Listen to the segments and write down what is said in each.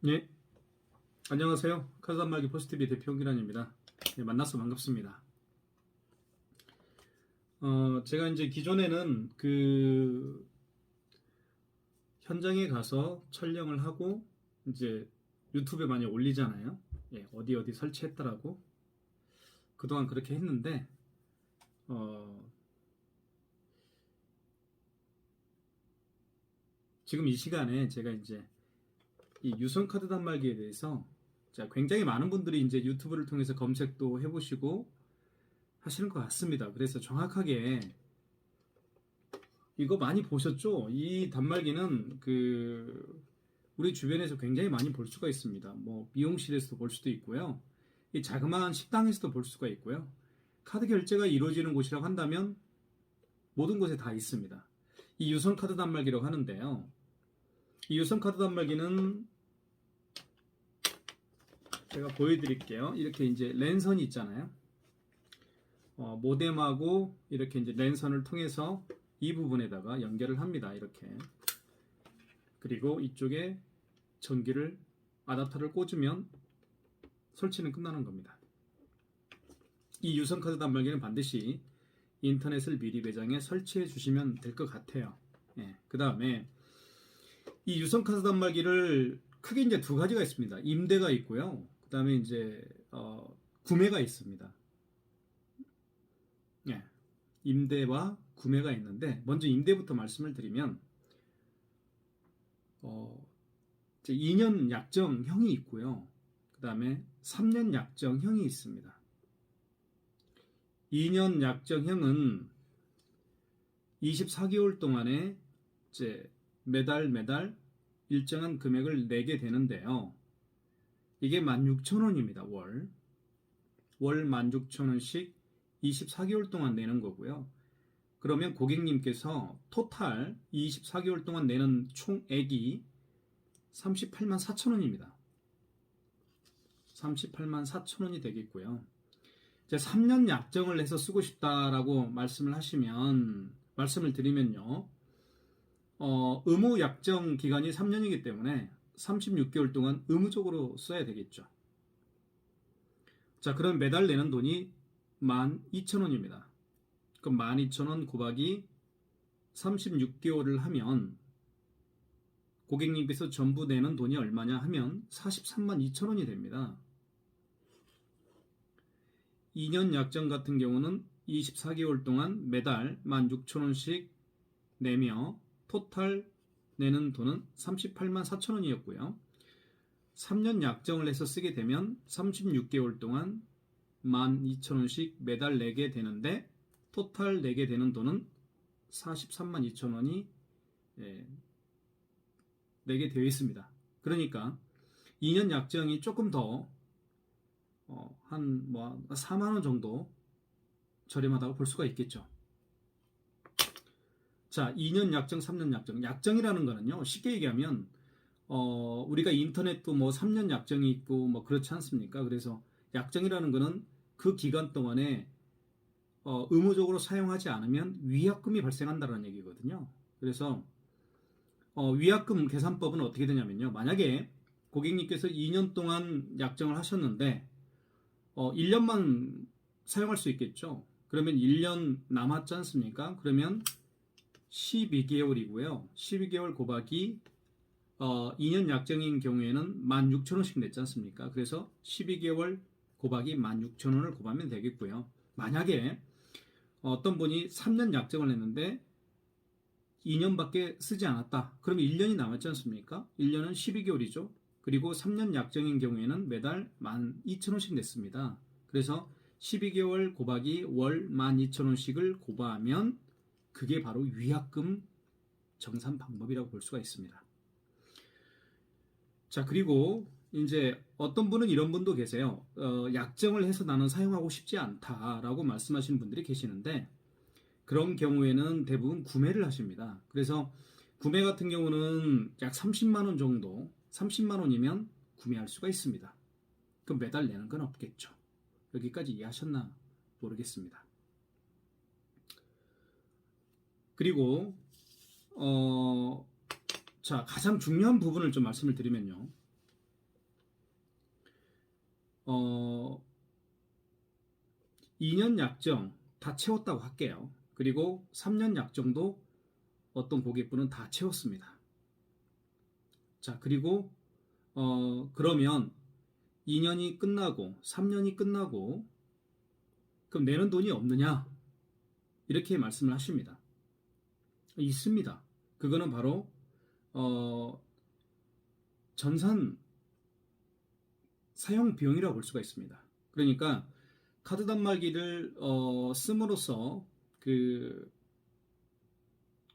예, 안녕하세요. 카드단말기 포스트비 대표 홍기란입니다. 예, 만나서 반갑습니다. 제가 이제 기존에는 현장에 가서 촬영을 하고 이제 유튜브에 많이 올리잖아요. 예, 어디 어디 설치했더라고. 그동안 그렇게 했는데 어, 지금 이 시간에 제가 이제 이 유선 카드 단말기에 대해서 굉장히 많은 분들이 이제 유튜브를 통해서 검색도 해보시고 하시는 것 같습니다. 그래서 정확하게 이거 많이 보셨죠? 이 단말기는 우리 주변에서 굉장히 많이 볼 수가 있습니다. 뭐 미용실에서도 볼 수도 있고요. 이 자그마한 식당에서도 볼 수가 있고요. 카드 결제가 이루어지는 곳이라고 한다면 모든 곳에 다 있습니다. 이 유선 카드 단말기라고 하는데요. 이 유선 카드 단말기는 제가 보여드릴게요. 이렇게 이제 랜선이 있잖아요. 모뎀하고 이렇게 이제 랜선을 통해서 이 부분에다가 연결을 합니다. 이렇게. 그리고 이쪽에 전기를 아답터를 꽂으면 설치는 끝나는 겁니다. 이 유선 카드 단말기는 반드시 인터넷을 미리 매장에 설치해 주시면 될 것 같아요. 예, 그 다음에 이 유선 카드 단말기를 크게 이제 두 가지가 있습니다. 임대가 있고요. 그 다음에 이제 구매가 있습니다. 예, 임대와 구매가 있는데 먼저 임대부터 말씀을 드리면 이제 2년 약정형이 있고요. 그 다음에 3년 약정형이 있습니다. 2년 약정형은 24개월 동안에 이제 매달 일정한 금액을 내게 되는데요. 이게 16,000원입니다. 월 16,000원씩 24개월 동안 내는 거고요. 그러면 고객님께서 토탈 24개월 동안 내는 총액이 384,000원입니다. 384,000원이 되겠고요. 이제 3년 약정을 해서 쓰고 싶다라고 말씀을 드리면요. 의무 약정 기간이 3년이기 때문에 36개월 동안 의무적으로 써야 되겠죠. 자, 그럼 매달 내는 돈이 12,000원입니다. 그럼 12,000원 곱하기 36개월을 하면 고객님께서 전부 내는 돈이 얼마냐 하면 432,000원이 됩니다. 2년 약정 같은 경우는 24개월 동안 매달 16,000원씩 내며 토탈 내는 돈은 384,000원이었고요. 3년 약정을 해서 쓰게 되면 36개월 동안 12,000원씩 매달 내게 되는데 토탈 내게 되는 돈은 432,000원이 내게 되어 있습니다. 그러니까 2년 약정이 조금 더 한 4만원 정도 저렴하다고 볼 수가 있겠죠. 자, 2년 약정, 3년 약정. 약정이라는 거는요, 쉽게 얘기하면 우리가 인터넷도 뭐 3년 약정이 있고 뭐 그렇지 않습니까? 그래서 약정이라는 거는 그 기간 동안에 의무적으로 사용하지 않으면 위약금이 발생한다는 얘기거든요. 그래서 위약금 계산법은 어떻게 되냐면요. 만약에 고객님께서 2년 동안 약정을 하셨는데 1년만 사용할 수 있겠죠. 그러면 1년 남았지 않습니까? 그러면 12개월이고요. 12개월 곱하기 2년 약정인 경우에는 16,000원씩 냈지 않습니까? 그래서 12개월 곱하기 16,000원을 곱하면 되겠고요. 만약에 어떤 분이 3년 약정을 했는데 2년밖에 쓰지 않았다. 그러면 1년이 남았지 않습니까? 1년은 12개월이죠. 그리고 3년 약정인 경우에는 매달 12,000원씩 냈습니다. 그래서 12개월 곱하기 월 12,000원씩을 곱하면 그게 바로 위약금 정산 방법이라고 볼 수가 있습니다. 자, 그리고 이제 어떤 분은 이런 분도 계세요. 약정을 해서 나는 사용하고 싶지 않다라고 말씀하시는 분들이 계시는데 그런 경우에는 대부분 구매를 하십니다. 그래서 구매 같은 경우는 약 30만 원 정도, 30만 원이면 구매할 수가 있습니다. 그럼 매달 내는 건 없겠죠. 여기까지 이해하셨나 모르겠습니다. 그리고 자, 가장 중요한 부분을 좀 말씀을 드리면요. 어, 2년 약정 다 채웠다고 할게요. 그리고 3년 약정도 어떤 고객분은 다 채웠습니다. 자, 그리고 그러면 2년이 끝나고 3년이 끝나고 그럼 내는 돈이 없느냐? 이렇게 말씀을 하십니다. 있습니다. 그거는 바로 전산 사용 비용이라고 볼 수가 있습니다. 그러니까 카드 단말기를 씀으로써 그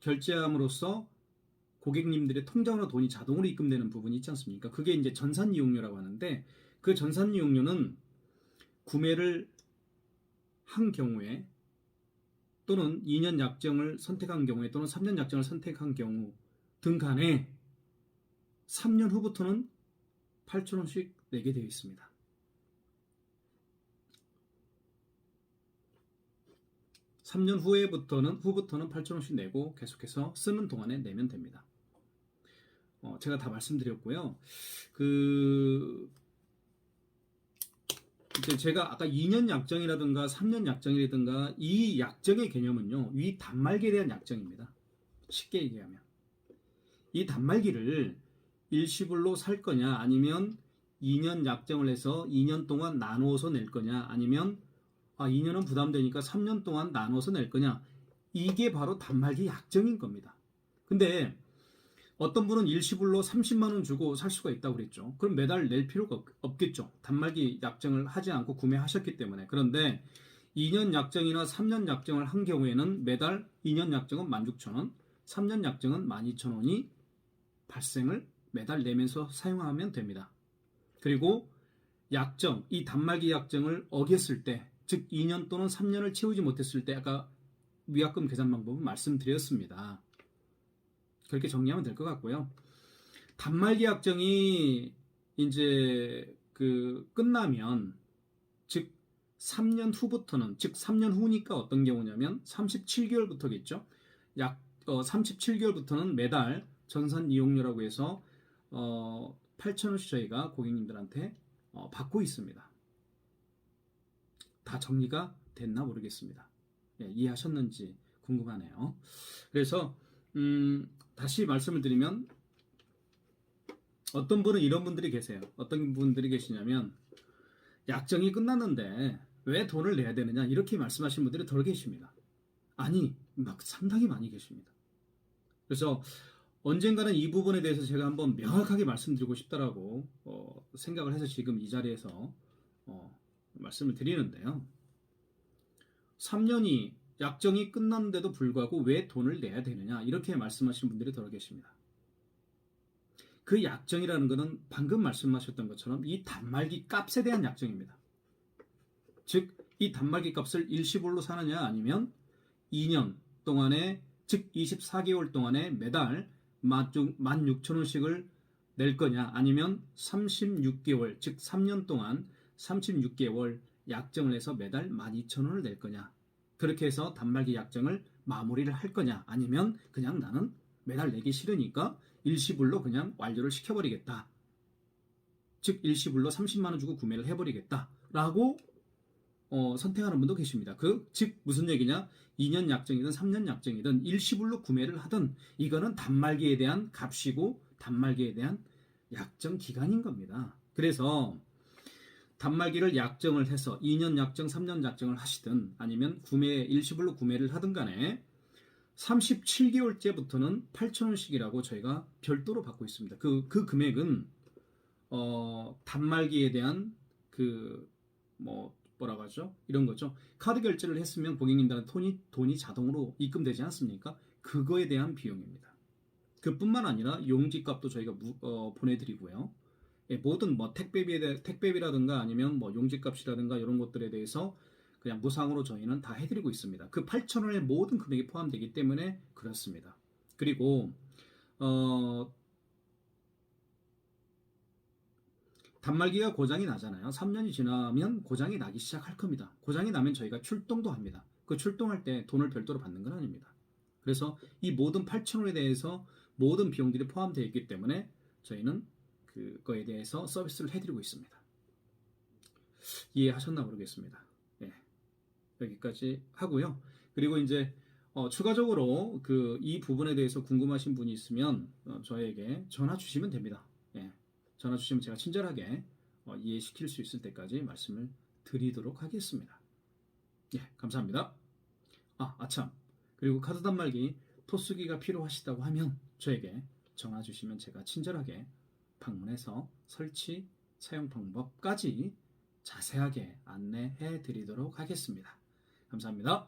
결제함으로써 고객님들의 통장으로 돈이 자동으로 입금되는 부분이 있지 않습니까? 그게 이제 전산 이용료라고 하는데 그 전산 이용료는 구매를 한 경우에 또는 2년 약정을 선택한 경우에 또는 3년 약정을 선택한 경우 등 간에 3년 후부터는 8,000원씩 내게 되어 있습니다. 3년 후부터는 8,000원씩 내고 계속해서 쓰는 동안에 내면 됩니다. 제가 다 말씀드렸고요. 이제 제가 아까 2년 약정이라든가 3년 약정이라든가 이 약정의 개념은요, 이 단말기에 대한 약정입니다. 쉽게 얘기하면 이 단말기를 일시불로 살 거냐, 아니면 2년 약정을 해서 2년 동안 나누어서 낼 거냐, 아니면 2년은 부담되니까 3년 동안 나눠서 낼 거냐, 이게 바로 단말기 약정인 겁니다. 근데 어떤 분은 일시불로 30만 원 주고 살 수가 있다고 그랬죠. 그럼 매달 낼 필요가 없겠죠. 단말기 약정을 하지 않고 구매하셨기 때문에. 그런데 2년 약정이나 3년 약정을 한 경우에는 매달 2년 약정은 16,000원, 3년 약정은 12,000원이 발생을 매달 내면서 사용하면 됩니다. 그리고 약정, 이 단말기 약정을 어겼을 때, 즉 2년 또는 3년을 채우지 못했을 때 아까 위약금 계산 방법은 말씀드렸습니다. 그렇게 정리하면 될 것 같고요. 단말기 약정이 이제 끝나면, 즉 3년 후부터는, 즉 3년 후니까 어떤 경우냐면 37개월부터겠죠. 37개월부터는 매달 전산 이용료라고 해서 8,000원씩 저희가 고객님들한테 받고 있습니다. 다 정리가 됐나 모르겠습니다. 이해하셨는지 궁금하네요. 그래서 다시 말씀을 드리면, 어떤 분은 이런 분들이 계세요. 어떤 분들이 계시냐면, 약정이 끝났는데 왜 돈을 내야 되느냐, 이렇게 말씀하시는 분들이 덜 계십니다. 아니, 막 상당히 많이 계십니다. 그래서 언젠가는 이 부분에 대해서 제가 한번 명확하게 말씀드리고 싶다라고 생각을 해서 지금 이 자리에서 말씀을 드리는데요. 3년이 약정이 끝났는데도 불구하고 왜 돈을 내야 되느냐, 이렇게 말씀하시는 분들이 덜 계십니다. 그 약정이라는 것은 방금 말씀하셨던 것처럼 이 단말기 값에 대한 약정입니다. 즉, 이 단말기 값을 일시불로 사느냐, 아니면 2년 동안에, 즉 24개월 동안에 매달 16,000원씩을 낼 거냐, 아니면 36개월, 즉 3년 동안 36개월 약정을 해서 매달 12,000원을 낼 거냐, 그렇게 해서 단말기 약정을 마무리를 할 거냐, 아니면 그냥 나는 매달 내기 싫으니까 일시불로 그냥 완료를 시켜버리겠다, 즉 일시불로 30만 원 주고 구매를 해버리겠다 라고 선택하는 분도 계십니다. 즉 무슨 얘기냐, 2년 약정이든 3년 약정이든 일시불로 구매를 하든 이거는 단말기에 대한 값이고 단말기에 대한 약정 기간인 겁니다. 그래서 단말기를 약정을 해서 2년 약정, 3년 약정을 하시든 아니면 일시불로 구매를 하든 간에 37개월째부터는 8,000원씩이라고 저희가 별도로 받고 있습니다. 그 금액은 단말기에 대한 뭐라고 하죠? 이런 거죠. 카드 결제를 했으면 고객님들한테 돈이 자동으로 입금되지 않습니까? 그거에 대한 비용입니다. 그뿐만 아니라 용지값도 저희가 보내드리고요. 모든 택배비라든가 아니면 용지값이라든가 이런 것들에 대해서 그냥 무상으로 저희는 다 해드리고 있습니다. 그 8,000원의 모든 금액이 포함되기 때문에 그렇습니다. 그리고 단말기가 고장이 나잖아요. 3년이 지나면 고장이 나기 시작할 겁니다. 고장이 나면 저희가 출동도 합니다. 그 출동할 때 돈을 별도로 받는 건 아닙니다. 그래서 이 모든 8,000원에 대해서 모든 비용들이 포함되어 있기 때문에 저희는 그거에 대해서 서비스를 해드리고 있습니다. 이해하셨나 모르겠습니다. 예, 여기까지 하고요. 그리고 이제 추가적으로 이 부분에 대해서 궁금하신 분이 있으면 저에게 전화 주시면 됩니다. 예, 전화 주시면 제가 친절하게 이해시킬 수 있을 때까지 말씀을 드리도록 하겠습니다. 예, 감사합니다. 아참. 그리고 카드 단말기 토쓰기가 필요하시다고 하면 저에게 전화 주시면 제가 친절하게 방문해서 설치, 사용 방법까지 자세하게 안내해 드리도록 하겠습니다. 감사합니다.